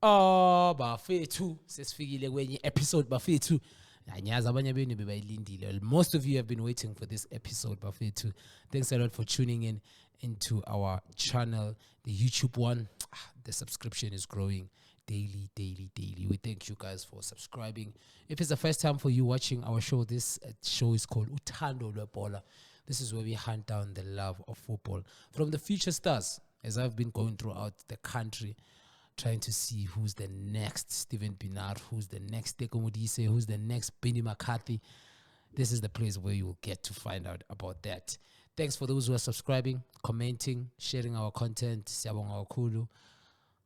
Oh, bafethu sesifikile kwenye episode bafethu. Anyazi abanye benu bebayilindile. Most of you have been waiting for this episode bafethu. Thanks a lot for tuning in into our channel, the YouTube one. The subscription is growing daily. We thank you guys for subscribing. If it's the first time for you watching our show, this show is called uThando Lwe Bhola. This is where we hunt down the love of football from the future stars, as I've been going throughout the country, trying to see who's the next Steven Pienaar, who's the next Teko Modise, who's the next Benny McCarthy. This is the place where you will get to find out about that. Thanks for those who are subscribing, commenting, sharing our content, siyabonga kakhulu,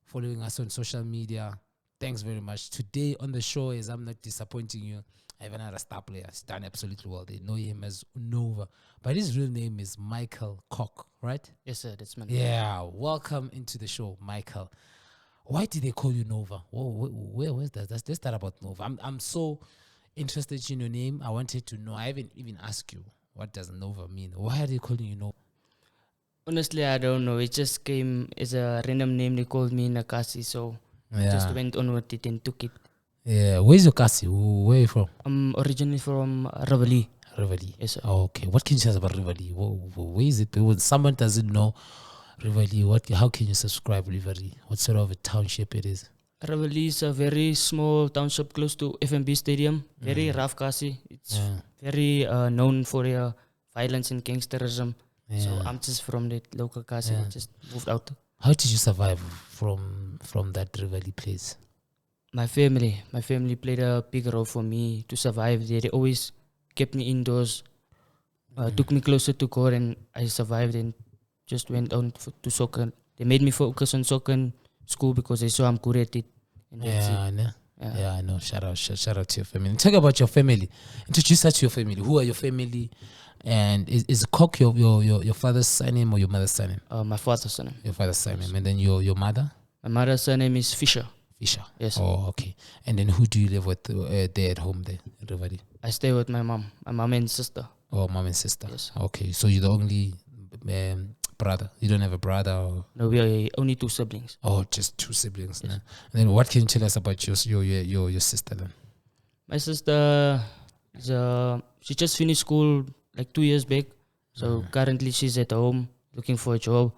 following us on social media. Thanks very much. Today on the show, as I'm not disappointing you, I have another star player. He's done absolutely well. They know him as Nova, but his real name is Michael Kock, right? Yes, sir. That's my name. Yeah. Welcome into the show, Michael. Why did they call you Nova? Where's that? Let's start about Nova. I'm so interested in your name. I wanted to know. I haven't even asked you, what does Nova mean? Why are they calling you Nova? Honestly, I don't know. It just came as a random name. They called me Nakasi, so I just went on with it and took it. Yeah. Where's your Kasi? Where are you from? I'm originally from Rivali. Rivali. Yes, sir. Oh, okay. What can you tell us about Rivali? Where is it? When someone doesn't know Rivali, how can you subscribe Rivali? What sort of a township it is? Rivali is a very small township close to FMB Stadium. Very rough Kasi. It's very known for their violence and gangsterism. Yeah. So I'm just from the local Kasi. I just moved out. How did you survive from that Rivali place? My family played a big role for me to survive there. They always kept me indoors, took me closer to God, and I survived and just went on to soccer. They made me focus on soccer in school because they saw I'm good at it. And that's it. I know. Yeah, I know. Shout out to your family. And talk about your family. Introduce us to your family. Who are your family? And is Kock your father's surname or your mother's surname? My father's surname. Your father's surname. And then your mother? My mother's surname is Fisher. Fisher. Yes. Oh, okay. And then who do you live with there at home there, everybody? I stay with my mom and sister. Oh, mom and sister. Yes. Okay, so you're the only brother. You don't have a brother? Or? No, we are only two siblings. Oh, just two siblings. Yes. Nah. And then what can you tell us about your sister then? My sister is she just finished school like 2 years back. So currently she's at home looking for a job.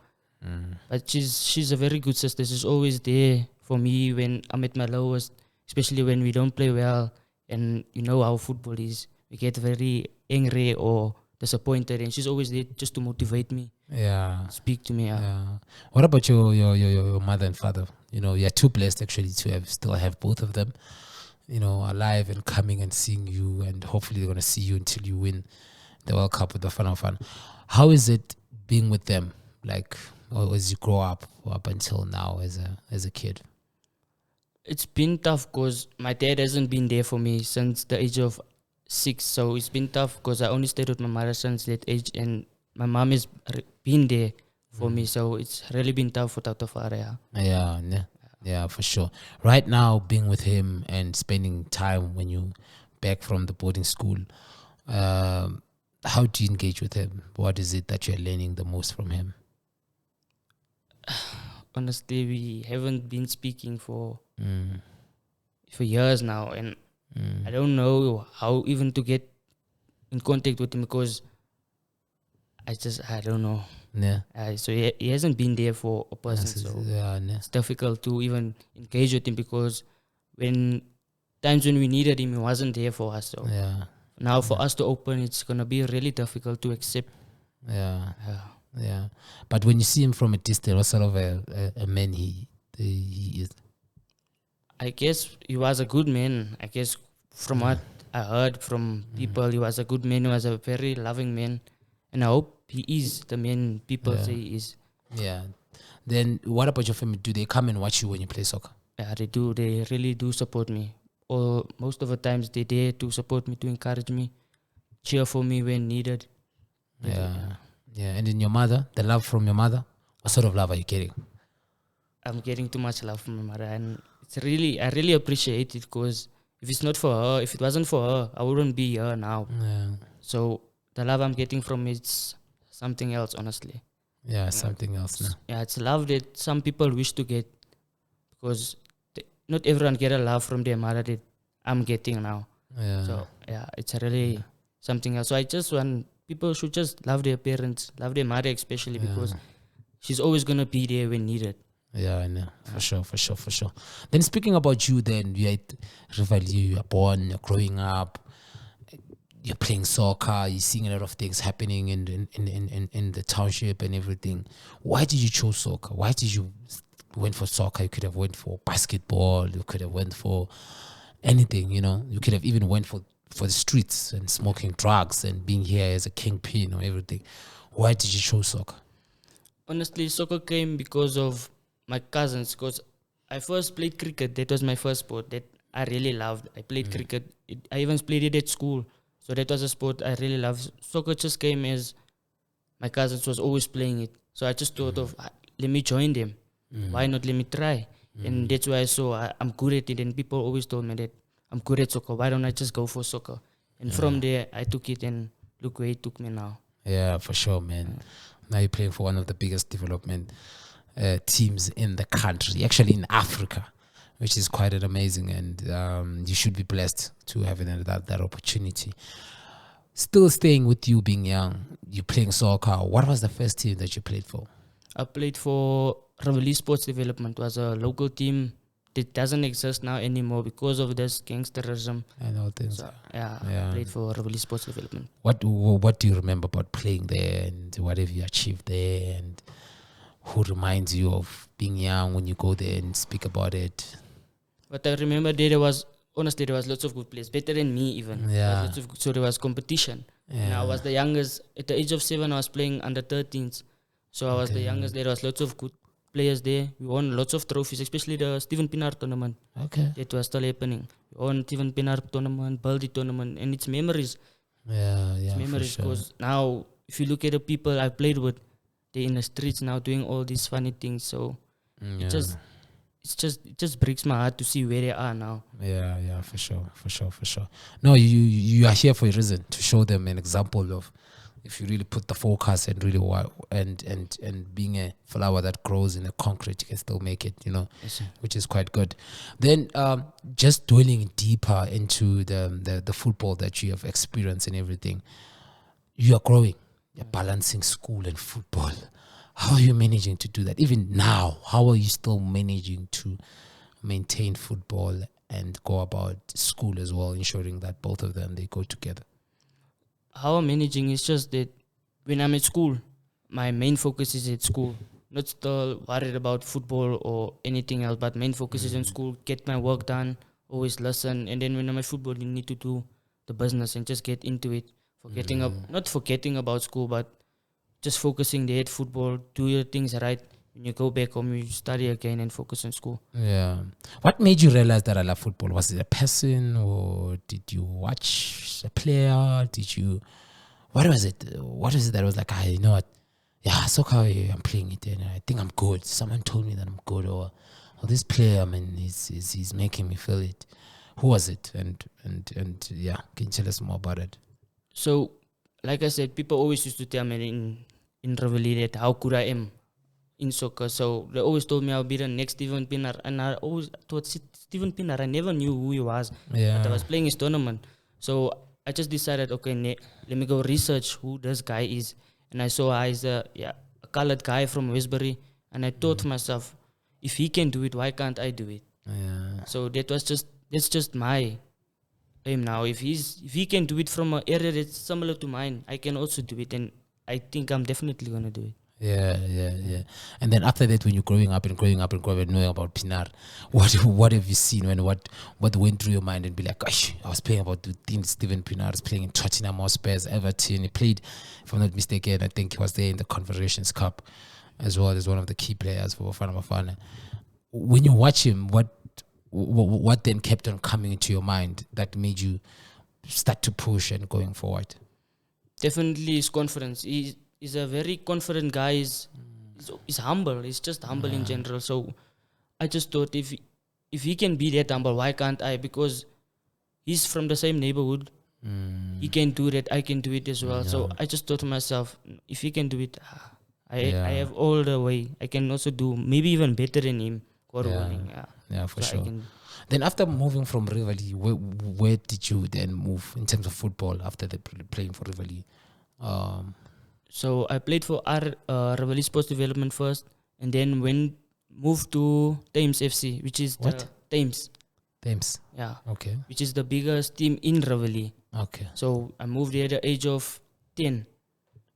But she's a very good sister. She's always there for me when I'm at my lowest, especially when we don't play well. And you know how football is. We get very angry or disappointed, and she's always there just to motivate me. Yeah. Speak to me. Yeah. What about your mother and father? You know, you're too blessed actually to still have both of them, you know, alive and coming and seeing you, and hopefully they're gonna see you until you win the World Cup with the Fun. How is it being with them? Like, or as you grow up until now as a kid? It's been tough because my dad hasn't been there for me since the age of 6. So it's been tough because I only stayed with my mother since that age, and my mom has been there for me. So it's really been tough without the father. Yeah, for sure. Right now, being with him and spending time when you back from the boarding school, how do you engage with him? What is it that you're learning the most from him? Honestly, we haven't been speaking for years now, and I don't know how even to get in contact with him because I don't know. Yeah. So he hasn't been there for a person, so it's difficult to even engage with him because times when we needed him, he wasn't there for us. So now for us to open, it's gonna be really difficult to accept. Yeah. But when you see him from a distance, what sort of a man he is? I guess he was a good man. I guess from what I heard from people, he was a good man. He was a very loving man. And I hope he is the man people say he is. Yeah. Then what about your family? Do they come and watch you when you play soccer? Yeah, they do. They really do support me. Or most of the times they dare to support me, to encourage me, cheer for me when needed. Yeah. And then your mother, the love from your mother, what sort of love are you getting? I'm getting too much love from my mother, and I really appreciate it because if it wasn't for her, I wouldn't be here now. Yeah. So the love I'm getting from it's something else, honestly. Yeah, something else now. Yeah, it's love that some people wish to get because not everyone get a love from their mother that I'm getting now. Yeah. So yeah, it's really something else. So I just want people should just love their parents, love their mother especially because she's always gonna be there when needed. Yeah, I know. For sure. Then speaking about you, then you're at Rivali, you are born, you're growing up, you're playing soccer, you're seeing a lot of things happening in the township and everything. Why did you choose soccer? Why did you went for soccer? You could have went for basketball, you could have went for anything, you know. You could have even went for the streets and smoking drugs and being here as a kingpin or everything. Why did you choose soccer? Honestly, soccer came because of my cousins. Because I first played cricket. That was my first sport that I really loved. I played cricket. I even played it at school. So that was a sport I really loved. Soccer just came as my cousins was always playing it. So I just thought of, let me join them. Why not let me try? And that's why I saw I'm good at it. And people always told me that I'm good at soccer. Why don't I just go for soccer? And from there, I took it and look where it took me now. Yeah, for sure, man. Now you're playing for one of the biggest development teams in the country, actually in Africa, which is quite an amazing, and you should be blessed to have that opportunity. Still staying with you being young, you playing soccer. What was the first team that you played for? I played for Rivali Sports Development. It was a local team that doesn't exist now anymore because of this gangsterism. And all things. So, I played for Rivali Sports Development. What do you remember about playing there, and what have you achieved there, and who reminds you of being young when you go there and speak about it? But I remember there was lots of good players, better than me even. Yeah. So there was competition. Yeah. And I was the youngest. At the age of 7, I was playing under 13s. So I was the youngest. There was lots of good players there. We won lots of trophies, especially the Stephen Pienaar tournament. Okay. That was still happening. We won Stephen Pienaar tournament, Baldi tournament, and it's memories. Yeah, It's memories because now, if you look at the people I played with, they're in the streets now doing all these funny things. So it just breaks my heart to see where they are now. Yeah, for sure. No, you are here for a reason, to show them an example of if you really put the focus and really and being a flower that grows in the concrete, you can still make it, you know, Yes, which is quite good. Then just dwelling deeper into the football that you have experienced and everything, you are growing, you're balancing school and football. How are you managing to do that? Even now, how are you still managing to maintain football and go about school as well, ensuring that both of them, they go together? How I'm managing is just that when I'm at school, my main focus is at school. Not still worried about football or anything else, but main focus is in school, get my work done, always listen. And then when I'm at football, you need to do the business and just get into it. Not forgetting about school, but just focusing there at football, do your things right. When you go back home, you study again and focus on school. Yeah. What made you realize that I love football? Was it a passion, or did you watch a player? What was it? What is it that was like, you know what? Yeah, soccer, I'm playing it and I think I'm good. Someone told me that I'm good, or this player, man, he's making me feel it. Who was it? And yeah, can you tell us more about it? So, like I said, people always used to tell me in Rivali that how good I am in soccer. So they always told me I'll be the next Stephen Pienaar, and I always thought Stephen Pienaar, I never knew who he was. Yeah. But I was playing his tournament. So I just decided, okay, let me go research who this guy is. And I saw he's a colored guy from Westbury, and I thought to myself, if he can do it, why can't I do it? Yeah. So that's just my aim now. If he can do it from an area that's similar to mine, I can also do it, and I think I'm definitely gonna do it. Yeah. And then after that, when you're growing up and knowing about Pienaar, what have you seen? What went through your mind and be like, gosh, I was playing about the team Stephen Pienaar is playing in Tottenham Hotspur, Everton. He played, if I'm not mistaken, I think he was there in the Confederations Cup as well as one of the key players for Bafana Bafana. When you watch him, what then kept on coming into your mind that made you start to push and going forward? Definitely his confidence. He's a very confident guy. He's humble. He's just humble in general. So I just thought if he can be that humble, why can't I? Because he's from the same neighborhood. He can do that. I can do it as well. So I just thought to myself, if he can do it, I have all the way. I can also do maybe even better than him God willing, yeah. Yeah, for So I sure. can- Then after moving from Rivoli, where did you then move in terms of football after playing for Rivoli? So I played for our Rivoli Sports Development first, and then moved to Thames FC, which is What? the Thames, Thames. yeah, Okay. which is the biggest team in Rivoli. Okay. So I moved there at the age of 10.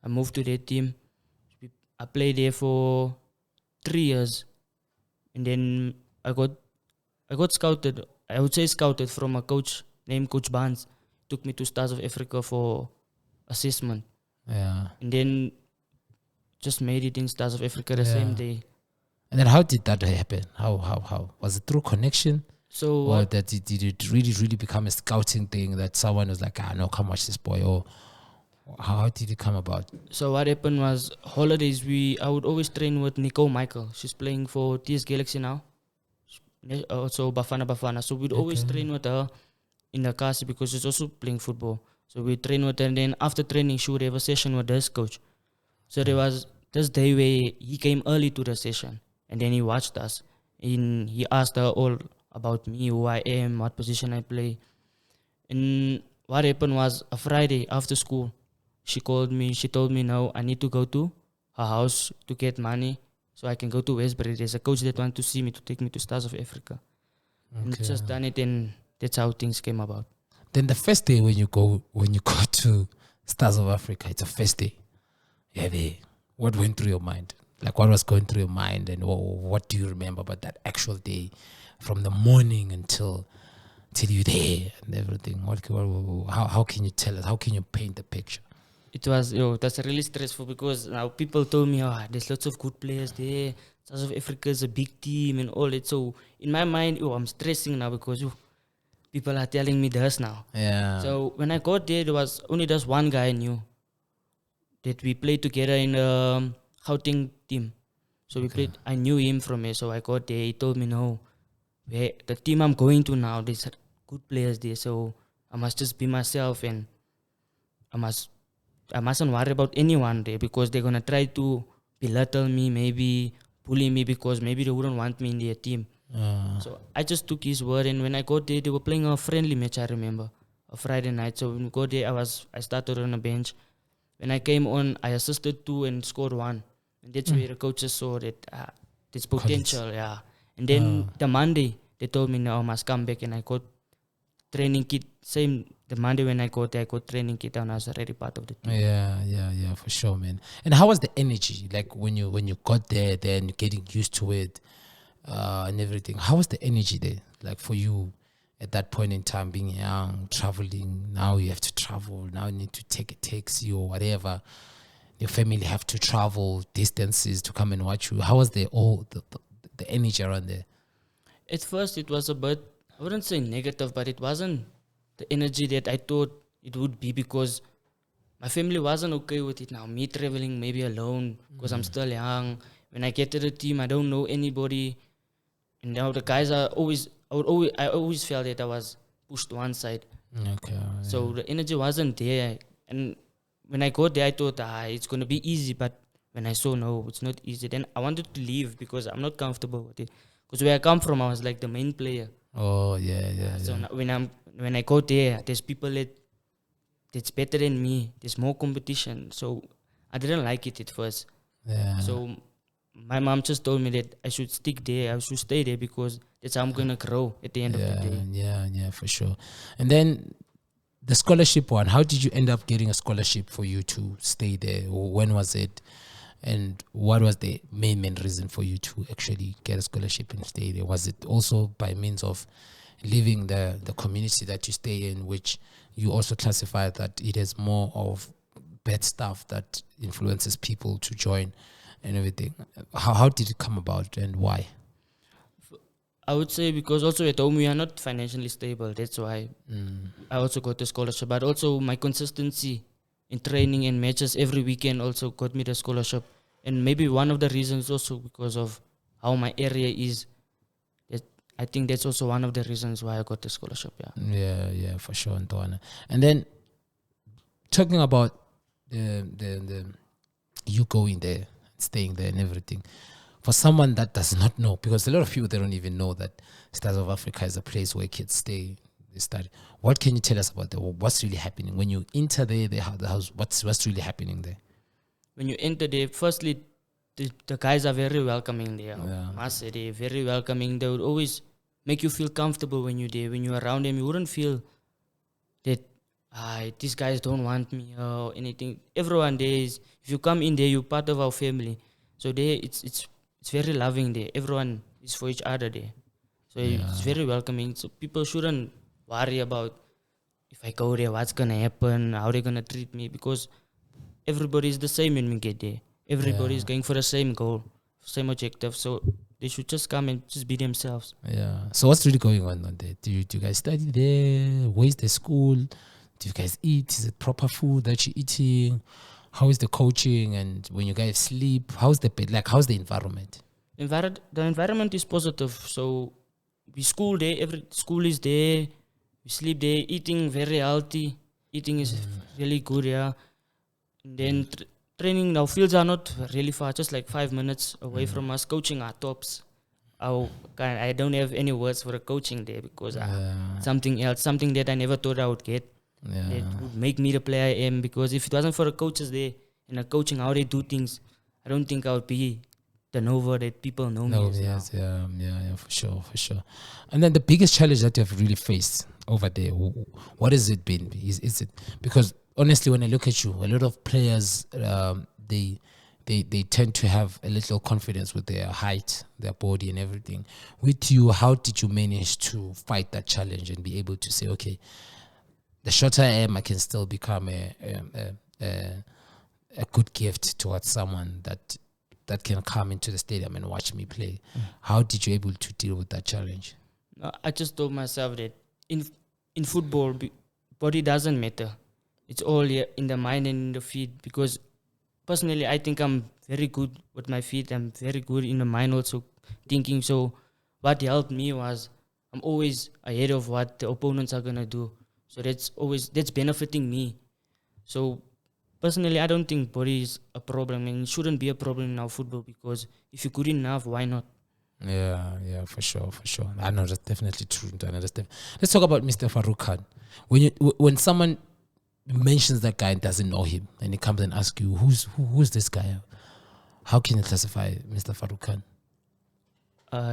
I moved to that team. I played there for 3 years, and then I got scouted. I would say scouted from a coach named Coach Barnes. Took me to Stars of Africa for assessment, Yeah. and then just made it in Stars of Africa the same day. And then how did that happen? How was it through connection? So Or that did it really become a scouting thing that someone was like, no, come watch this boy? Or how did it come about? So what happened was holidays. I would always train with Nicole Michael. She's playing for TS Galaxy now. Also Bafana. So we'd always train with her in the cast because she's also playing football. So we train with her, and then after training, she would have a session with this coach. So there was this day where he came early to the session, and then he watched us. And he asked her all about me, who I am, what position I play. And what happened was a Friday after school, she called me. She told me, no, I need to go to her house to get money so I can go to Westbury. There's a coach that wants to see me, to take me to Stars of Africa. And just done it, and that's how things came about. Then the first day when you go to Stars of Africa, it's a first day. Yeah, what went through your mind? Like, what was going through your mind, and what do you remember about that actual day, from the morning until you're there and everything? How can you tell us? How can you paint the picture? It was that's really stressful because now people told me, there's lots of good players there. South of Africa is a big team and all that. So in my mind, I'm stressing now because people are telling me this now. Yeah. So when I got there was only just one guy I knew that we played together in the Gauteng team. So we played. I knew him from here. So I got there. He told me, no, the team I'm going to now, there's good players there. So I must just be myself, and I mustn't worry about anyone there because they're gonna try to belittle me, maybe bully me because maybe they wouldn't want me in their team. So I just took his word, and when I got there, they were playing a friendly match. I remember a Friday night. So when we got there, I started on the bench. When I came on, I assisted 2 and scored 1, and that's where the coaches saw that there's potential. Yeah, and then the Monday they told me, no, I must come back, and I got training kit. Same the Monday when I got there, I got training kit, and I was already part of the team. Yeah, for sure, man. And how was the energy? Like when you got there, then getting used to it and everything. How was the energy there? Like for you at that point in time, being young, traveling. Now you have to travel. Now you need to take a taxi or whatever. Your family have to travel distances to come and watch you. How was the energy around there? At first, it was a bit, I wouldn't say negative, but it wasn't the energy that I thought it would be because my family wasn't okay with it now. Me traveling maybe alone because I'm still young. When I get to the team, I don't know anybody. And now the guys are I always felt that I was pushed to one side. Okay. So the energy wasn't there. And when I got there, I thought, it's going to be easy. But when I saw, no, it's not easy, then I wanted to leave because I'm not comfortable with it. Because where I come from, I was like the main player. Oh, yeah. So now when I go there, there's people that's better than me. There's more competition. So I didn't like it at first. Yeah. So my mom just told me that I should stick there. I should stay there because that's how I'm going to grow at the end of the day. Yeah, for sure. And then the scholarship one, how did you end up getting a scholarship for you to stay there? Or when was it? And what was the main reason for you to actually get a scholarship and stay there? Was it also by means of leaving the community that you stay in, which you also classify that it has more of bad stuff that influences people to join and everything? How did it come about and why? I would say because also at home we are not financially stable. That's why I also got the scholarship. But also my consistency in training and matches every weekend also got me the scholarship. And maybe one of the reasons also because of how my area is. I think that's also one of the reasons why I got the scholarship. Yeah, for sure, Antoine. And then talking about the you going there, staying there and everything, for someone that does not know, because a lot of people, they don't even know that Stars of Africa is a place where kids stay, they study. What can you tell us about what's really happening when you enter there, the house? What's really happening there? When you enter there, firstly, the guys are very welcoming there. Yeah. Must say they're very welcoming. They would always make you feel comfortable when you're there. When you're around them, you wouldn't feel that these guys don't want me or anything. Everyone there is, if you come in there, you're part of our family. So there, it's very loving there. Everyone is for each other there. So it's very welcoming. So people shouldn't worry about if I go there, what's gonna happen, how they're gonna treat me, because everybody is the same when we get there. Everybody is going for the same goal, same objective. So they should just come and just be themselves. Yeah. So what's really going on there? Do you guys study there? Where's the school? Do you guys eat? Is it proper food that you're eating? How is the coaching? And when you guys sleep, how's the bed? Like, how's the environment? The environment is positive. So we school there. Every school is there. We sleep there. Eating very healthy. Eating is really good. Yeah. And then training. Now fields are not really far. Just like 5 minutes away from us. Coaching are tops. I don't have any words for the coaching there because something else, something that I never thought I would get. It would make me the player I am, because if it wasn't for the coaches there and the coaching, how they do things, I don't think I would be the Nova that people know me as now. Yeah, for sure. And then the biggest challenge that you have really faced over there, what has it been? Is it because honestly, when I look at you, a lot of players, they tend to have a little confidence with their height, their body, and everything. With you, how did you manage to fight that challenge and be able to say, okay, the shorter I am, I can still become a good gift towards someone that can come into the stadium and watch me play. How did you able to deal with that challenge? I just told myself that in football, body doesn't matter. It's all in the mind and in the feet. Because personally, I think I'm very good with my feet. I'm very good in the mind also thinking. So what helped me was I'm always ahead of what the opponents are gonna do. So that's benefiting me. So personally, I don't think body is a problem, and it shouldn't be a problem in our football, because if you're good enough, why not? Yeah, for sure. I know that's definitely true. Let's talk about Mr. Farouk Khan. When someone mentions that guy and doesn't know him, and he comes and asks you, who's this guy? How can you classify Mr. Farouk Khan?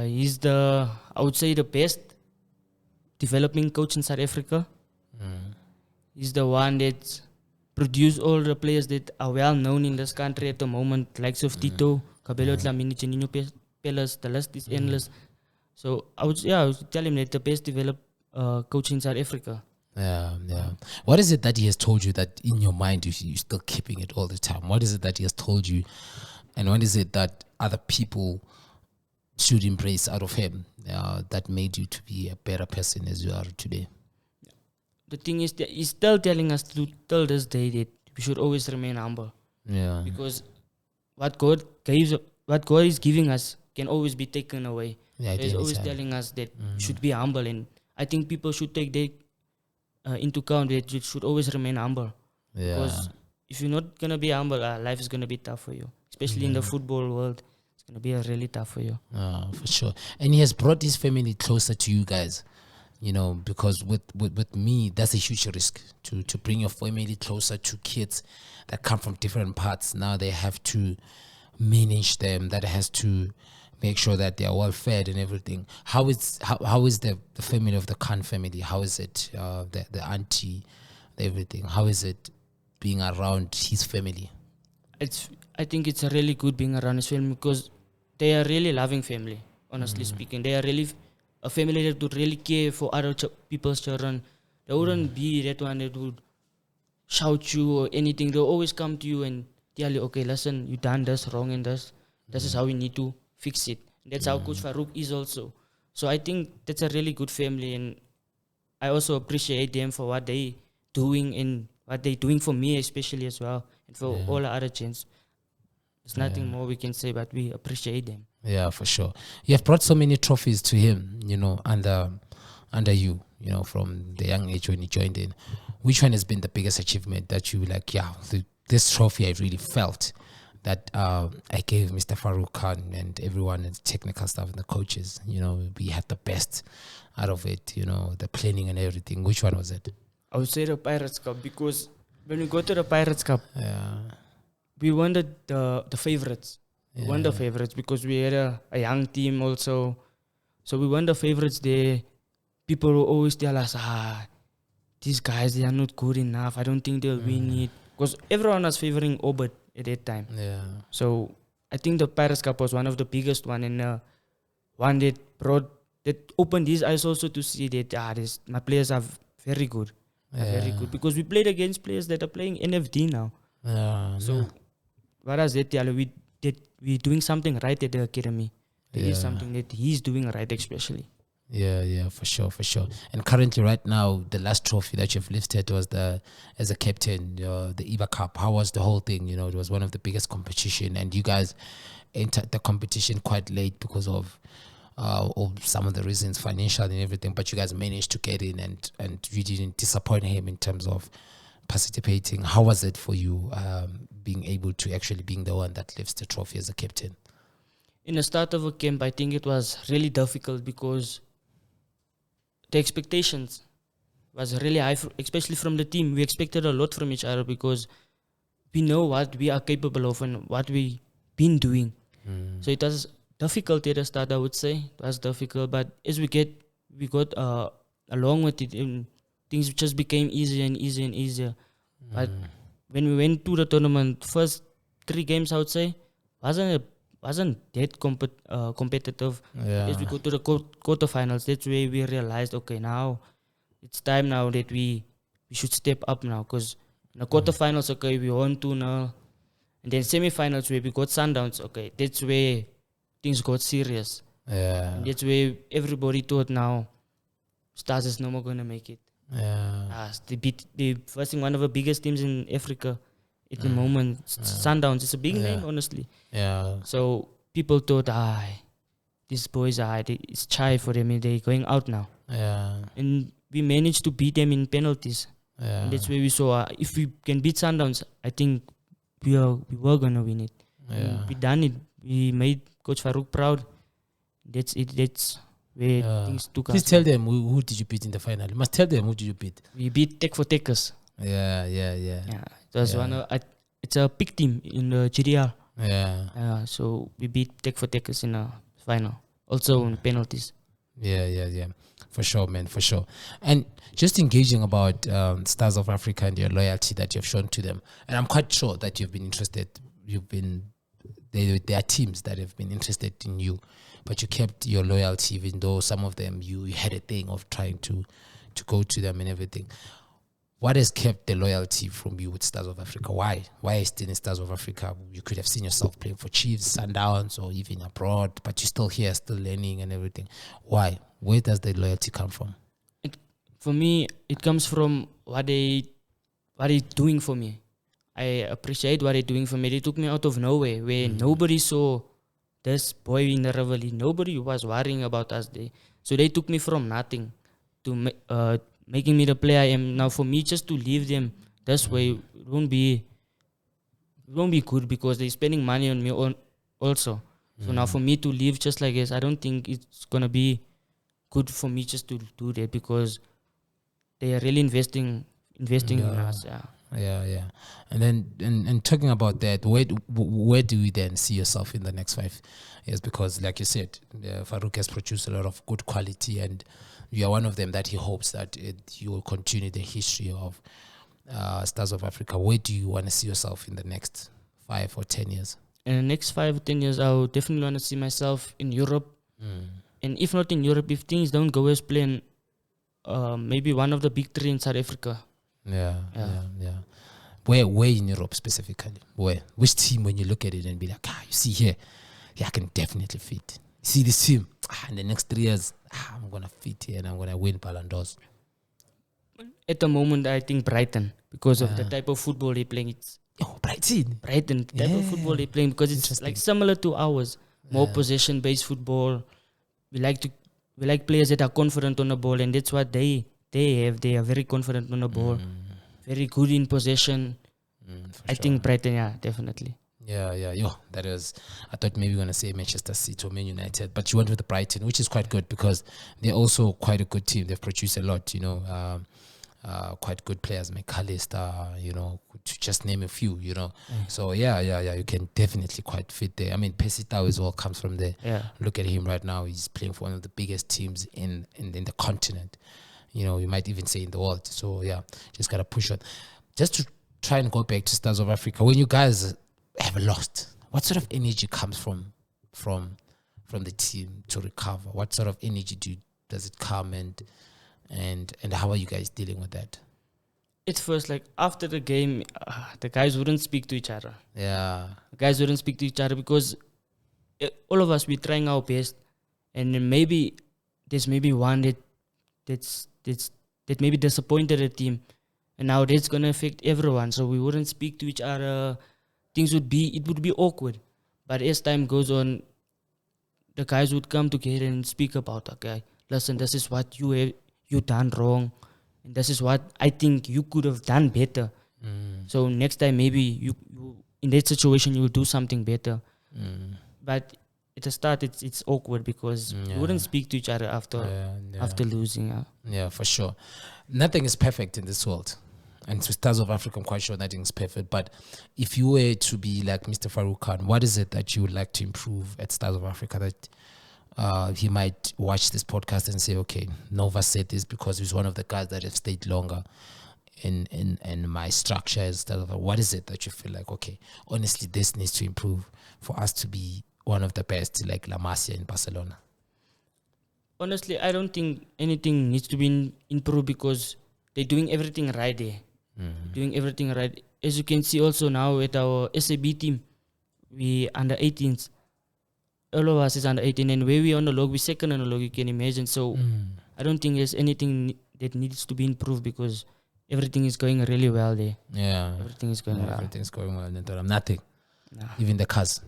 He's I would say the best developing coach in South Africa. He's the one that produced all the players that are well known in this country at the moment, likes of Tito, Cabello, Tlamini, Janino Pellas. The list is endless. So I would tell him that the best developed coach in South Africa. Yeah. What is it that he has told you that in your mind you're still keeping it all the time? What is it that he has told you, and what is it that other people should embrace out of him that made you to be a better person as you are today? The thing is that he's still telling us to till this day that we should always remain humble. Yeah. Because what God is giving us can always be taken away. Yeah, so he's always telling us that we should be humble, and I think people should take that into account, that you should always remain humble. Yeah. Because if you're not gonna be humble, life is gonna be tough for you, especially in the football world. It's gonna be really tough for you. For sure. And he has brought his family closer to you guys. You know, because with me, that's a huge risk to bring your family closer to kids that come from different parts. Now they have to manage them. That has to make sure that they are well fed and everything. How is the family of the Khan family? How is it the auntie, everything? How is it being around his family? I think it's really good being around his family, because they are really loving family. Honestly speaking, they are really a family that would really care for other people's children. They wouldn't be that one that would shout you or anything. They'll always come to you and tell you, okay, listen, you done this wrong and this. This is how we need to fix it. That's how Coach Farouk is also. So I think that's a really good family, and I also appreciate them for what they doing and what they doing for me especially as well, and for all the other gents. There's nothing more we can say, but we appreciate them. Yeah, for sure. You have brought so many trophies to him, under you, from the young age when he joined in. Which one has been the biggest achievement that you this trophy I really felt that I gave Mr. Farouk Khan and everyone and technical staff and the coaches. You know, we had the best out of it. You know, the planning and everything. Which one was it? I would say the Pirates Cup, because when we go to the Pirates Cup, Yeah. we won the favorites. We won the favorites because we had a young team also. So we won the favorites there. People will always tell us, these guys, they are not good enough. I don't think they'll win it. Because everyone was favoring Obert at that time. Yeah. So I think the Pirates Cup was one of the biggest one, and one that opened his eyes also to see that my players are very good. Very good, because we played against players that are playing NFD now. So what does that tell you? We're doing something right at the academy. There is something that he's doing right, especially. Yeah, for sure. And currently, right now, the last trophy that you've lifted was as a captain, the IBA Cup. How was the whole thing? You know, it was one of the biggest competition, and you guys entered the competition quite late because of some of the reasons, financial and everything. But you guys managed to get in, and you didn't disappoint him in terms of participating. How was it for you, being able to actually being the one that lifts the trophy as a captain? In the start of a camp, I think it was really difficult because the expectations was really high, especially from the team. We expected a lot from each other because we know what we are capable of and what we've been doing. So it was difficult at the start, I would say. It was difficult, but as we got along with it, and things just became easier and easier and easier. But when we went to the tournament, first 3 games, I would say, wasn't that competitive. As we go to the quarterfinals, that's where we realized, okay, now it's time now that we should step up now, because in the quarterfinals, okay, we won 2-0, and then semifinals where we got Sundowns, okay, that's where things got serious. And that's where everybody thought now Stars is no more gonna make it. They beat facing one of the biggest teams in Africa at the moment. Sundowns, it's a big name, honestly. So people thought, these boys it's chai for them, they're going out now. And we managed to beat them in penalties. And that's where we saw, if we can beat Sundowns, I think we were gonna win it. We done it. We made Coach Farouk proud. That's it. That's where things took us. Please tell them who did you beat in the final. You must tell them who did you beat. We beat Tech for Techers. Yeah. It was it's a big team in the GDR. So we beat Tech for Techers in the final. Also in penalties. Yeah. For sure, man, for sure. And just engaging about Stars of Africa and your loyalty that you've shown to them. And I'm quite sure that you've been interested. There are teams that have been interested in you, but you kept your loyalty, even though some of them you had a thing of trying to go to them and everything. What has kept the loyalty from you with Stars of Africa? Why still in Stars of Africa? You could have seen yourself playing for Chiefs, Sundowns, or even abroad, but you're still here, still learning and everything. Why? Where does the loyalty come from? For me, it comes from what they're doing for me. I appreciate what they're doing for me. They took me out of nowhere where nobody saw this boy in the Rivoli. Nobody was worrying about us there. So they took me from nothing to making me the player I am now. For me, just to leave them this way, it won't be good because they're spending money on me also. So now for me to leave just like this, I don't think it's going to be good for me just to do that, because they are really investing in us. Yeah. And then and talking about that, where do you then see yourself in the next 5 years? Because like you said, Farouk has produced a lot of good quality, and you are one of them that he hopes that you will continue the history of Stars of Africa. Where do you want to see yourself in the next 5 or 10 years? In the next 5 or 10 years, I would definitely want to see myself in Europe. And if not in Europe, if things don't go as planned, maybe one of the big 3 in South Africa. Yeah. Where in Europe specifically? Where? Which team, when you look at it and be like, you see here, I can definitely fit. You see this team, in the next 3 years, I'm going to fit here and I'm going to win Ballon d'Ors. At the moment, I think Brighton, because of the type of football they're playing. Brighton, the type of football they're playing, because it's like similar to ours. More possession-based football. We like players that are confident on the ball, and that's what they have. They are very confident on the ball, very good in possession. I think Brighton, definitely. Yeah, yo, that is. I thought maybe you were gonna say Manchester City or Man United, but you went with the Brighton, which is quite good because they're also quite a good team. They've produced a lot, quite good players, McAllister, to just name a few, So yeah, you can definitely quite fit there. I mean, Pesitao as well comes from there. Yeah. Look at him right now; he's playing for one of the biggest teams in the continent. You might even say in the world. So yeah, just gotta push on. Just to try and go back to Stars of Africa, when you guys have lost, what sort of energy comes from the team to recover? What sort of energy does it come, and how are you guys dealing with that? At first, like after the game, the guys wouldn't speak to each other. Yeah. The guys wouldn't speak to each other because all of us, we're trying our best, and then maybe there's maybe one that maybe disappointed the team, and now that's gonna affect everyone. So we wouldn't speak to each other. It would be awkward. But as time goes on, the guys would come together and speak about, okay, listen, this is what you done wrong, and this is what I think you could have done better. So next time maybe you in that situation you will do something better. But at the start it's awkward because you wouldn't speak to each other after losing. Yeah, for sure. Nothing is perfect in this world. And to Stars of Africa, I'm quite sure nothing's perfect. But if you were to be like Mr. Farouk Khan, what is it that you would like to improve at Stars of Africa that he might watch this podcast and say, okay, Nova said this because he's one of the guys that have stayed longer in my structure as Stars of Africa. What is it that you feel like, okay, honestly, this needs to improve for us to be one of the best, like La Masia in Barcelona? Honestly, I don't think anything needs to be improved because they're doing everything right there. Doing everything right. As you can see also now at our SAB team, we under 18s. All of us is under 18, and where we on the log, we second on the log, you can imagine. So I don't think there's anything that needs to be improved because everything is going really well there. Yeah. Everything is going well. Everything's going well. Nothing. No. Even the cars.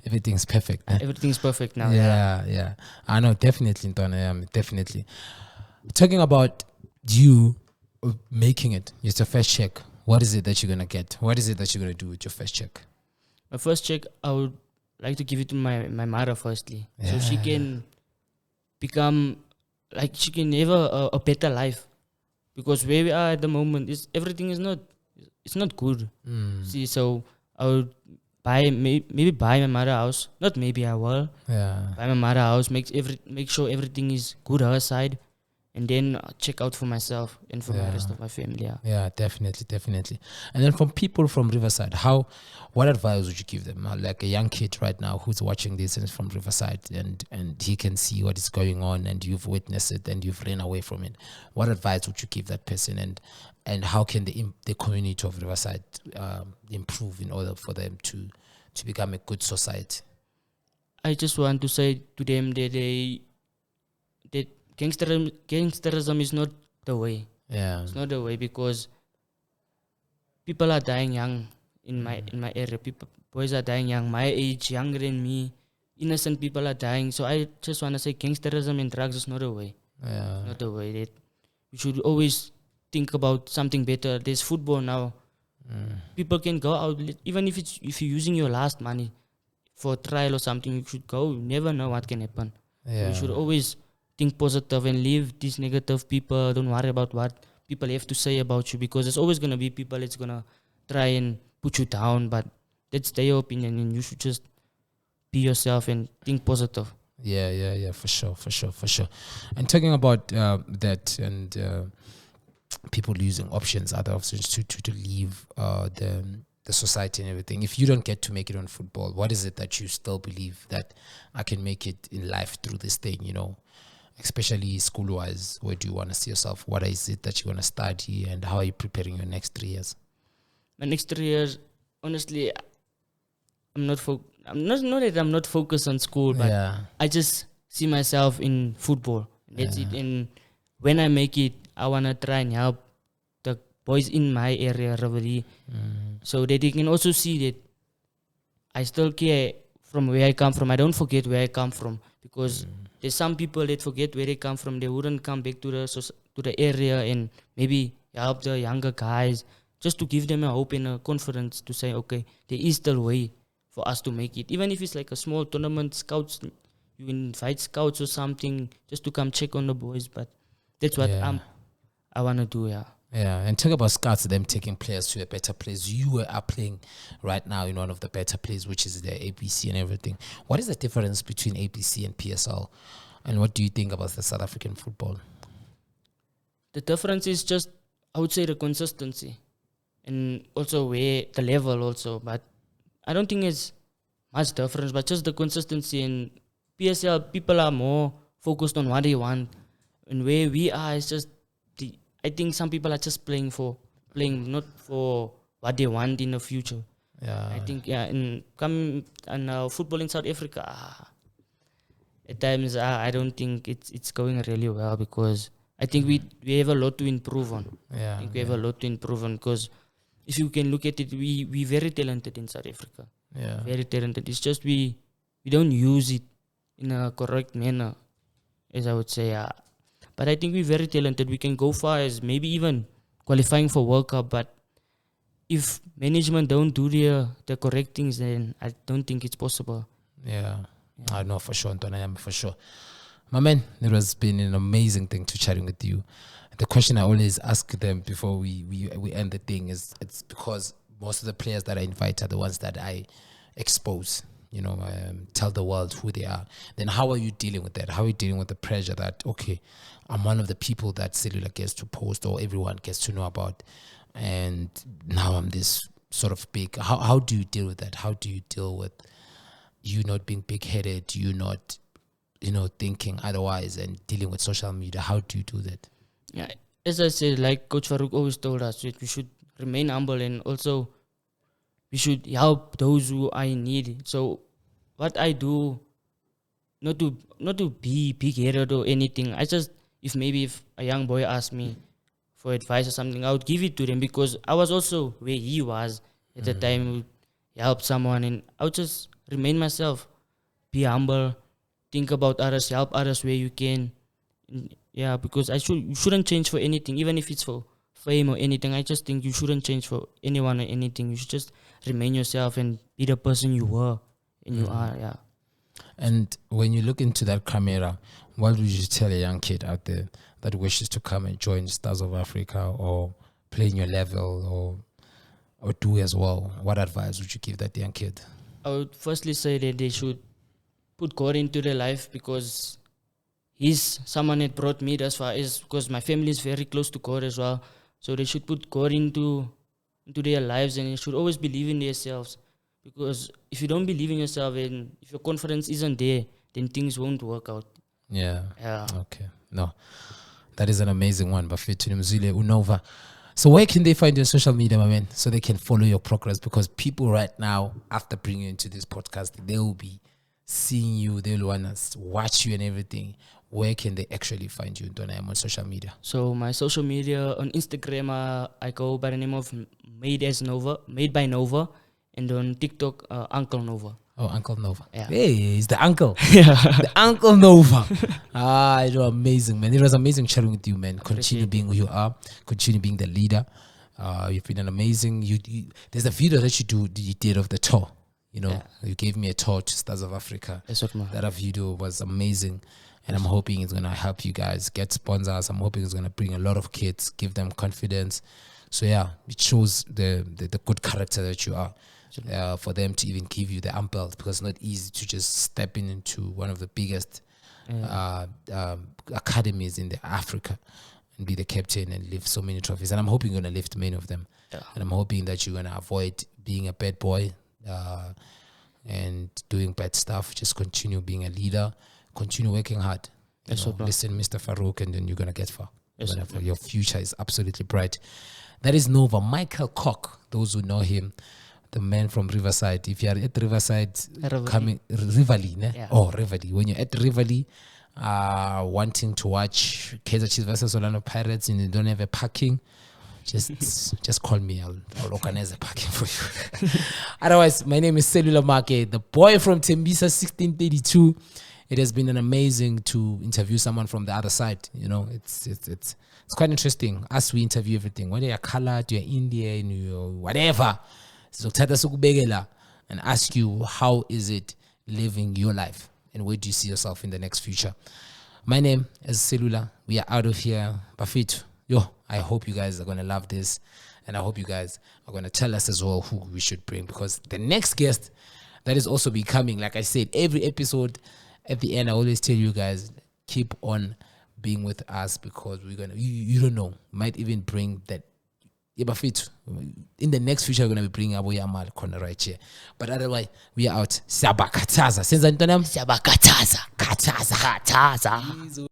Everything's perfect. Everything's perfect now. Yeah. I know, definitely, Ntwana, definitely. Talking about you making it, it's your first check. What is it that you're going to get? What is it that you're going to do with your first check? My first check, I would like to give it to my mother firstly. Yeah. So she can become, like she can have a better life. Because where we are at the moment, everything is not good. See, so I would maybe buy my mother a house. Not maybe, I will. Yeah. Buy my mother a house, make sure everything is good her side. And then check out for myself and for the rest of my family. Yeah, definitely. And then from people from Riverside, what advice would you give them? Like a young kid right now who's watching this and is from Riverside and he can see what is going on and you've witnessed it and you've ran away from it. What advice would you give that person and how can the community of Riverside improve in order for them to become a good society? I just want to say to them that gangsterism is not the way. Yeah. It's not the way because people are dying young in my area. Boys are dying young, my age, younger than me. Innocent people are dying. So I just want to say gangsterism and drugs is not the way. Yeah. Not the way. That we should always think about something better. There's football now. People can go out, even if you're using your last money for a trial or something, you should go. You never know what can happen. Yeah. So you should always think positive and leave these negative people. Don't worry about what people have to say about you because there's always going to be people that's going to try and put you down, but that's their opinion and you should just be yourself and think positive. Yeah, for sure. And talking about that and people using other options to leave the society and everything. If you don't get to make it on football, what is it that you still believe that I can make it in life through this thing, especially school-wise? Where do you want to see yourself? What is it that you want to study and how are you preparing your next 3 years? My next 3 years, honestly, I'm not that I'm not focused on school, but I just see myself in football. That's it. And when I make it, I want to try and help the boys in my area, Ravali, so that they can also see that I still care from where I come from. I don't forget where I come from because there's some people that forget where they come from. They wouldn't come back to the area and maybe help the younger guys just to give them a hope and a confidence to say, okay, there is still way for us to make it. Even if it's like a small tournament, scouts, you invite scouts or something just to come check on the boys. But that's what I want to do, yeah. Yeah, and talk about scouts, them taking players to a better place. You are playing right now in one of the better places, which is the APC and everything. What is the difference between APC and PSL? And what do you think about the South African football? The difference is just, I would say, the consistency. And also where the level also. But I don't think it's much difference, but just the consistency. In PSL, people are more focused on what they want. And where we are, it's just, I think some people are just playing, not for what they want in the future. Yeah. I think, and football in South Africa, at times I don't think it's going really well, because I think we have a lot to improve on. Yeah. I think we have a lot to improve on, because if you can look at it, we very talented in South Africa. Yeah. Very talented. It's just we don't use it in a correct manner, as I would say. But I think we're very talented. We can go far as maybe even qualifying for World Cup. But if management don't do the correct things, then I don't think it's possible. Yeah. I know for sure, Ntwana, for sure. My man, it has been an amazing thing to chatting with you. The question I always ask them before we end the thing is, it's because most of the players that I invite are the ones that I expose, tell the world who they are. Then how are you dealing with that? How are you dealing with the pressure that, okay, I'm one of the people that Cellular gets to post or everyone gets to know about, and now I'm this sort of big. How do you deal with that? How do you deal with you not being big-headed, you not, thinking otherwise, and dealing with social media? How do you do that? Yeah, as I said, like Coach Farouk always told us, we should remain humble, and also we should help those who are in need. So what I do, not to be big-headed or anything, if a young boy asks me for advice or something, I would give it to them, because I was also where he was at the time. He helped someone, and I would just remain myself, be humble, think about others, help others where you can. Yeah, because you shouldn't change for anything, even if it's for fame or anything. I just think you shouldn't change for anyone or anything. You should just remain yourself and be the person you were and you are. Yeah. And when you look into that camera, what would you tell a young kid out there that wishes to come and join Stars of Africa or play in your level or do as well? What advice would you give that young kid? I would firstly say that they should put God into their life, because He's someone that brought me thus far, because my family is very close to God as well. So they should put God into their lives, and they should always believe in themselves. Because if you don't believe in yourself and if your confidence isn't there, then things won't work out. Yeah. Yeah. Okay. No, that is an amazing one. Bafethu Mzile Unova. So where can they find you on social media, my man, so they can follow your progress? Because people right now, after bringing you into this podcast, they will be seeing you. They'll want to watch you and everything. Where can they actually find you, Ntwana, on social media? So my social media on Instagram, I go by the name of Made by Nova, and on TikTok, Uncle Nova. Oh, Uncle Nova. Yeah. Hey, he's the uncle. The Uncle Nova. You're amazing, man. It was amazing chatting with you, man. Continue being who you are. Continue being the leader. You've been an amazing. There's a video that you did of the tour. You gave me a tour to Stars of Africa. That video was amazing. And I'm hoping it's going to help you guys get sponsors. I'm hoping it's going to bring a lot of kids, give them confidence. So, yeah, it shows the good character that you are. For them to even give you the belt, because it's not easy to just step into one of the biggest academies in Africa and be the captain and lift so many trophies. And I'm hoping you're going to lift many of them. Yeah. And I'm hoping that you're going to avoid being a bad boy and doing bad stuff. Just continue being a leader. Continue working hard. Listen, Mr. Farouk, and then you're going to get far. Your future is absolutely bright. That is Nova. Michael Kock, those who know him, the man from Riverside. If you are at Riverside, Rivali, ne? Yeah. Oh, Rivali. When you're at Rivali, wanting to watch Kaizer Chiefs versus Orlando Pirates and you don't have a parking, just call me. I'll organize a parking for you. Otherwise, my name is Cellular Maake, the boy from Tembisa 1632. It has been an amazing to interview someone from the other side. It's It's quite interesting. Us, we interview everything. Whether you're colored, you're Indian, you're whatever. So and ask you, how is it living your life? And where do you see yourself in the next future? My name is Cellular. We are out of here. Bafit, I hope you guys are going to love this. And I hope you guys are going to tell us as well who we should bring. Because the next guest that is also becoming, like I said, every episode at the end, I always tell you guys, keep on being with us, because we're going to, you don't know, might even bring that. Bafit, in the next future, we're going to be bringing Abu Yamal corner right here. But otherwise, we are out. Sabakataza. Since Antonam, Sabakataza. Kataza.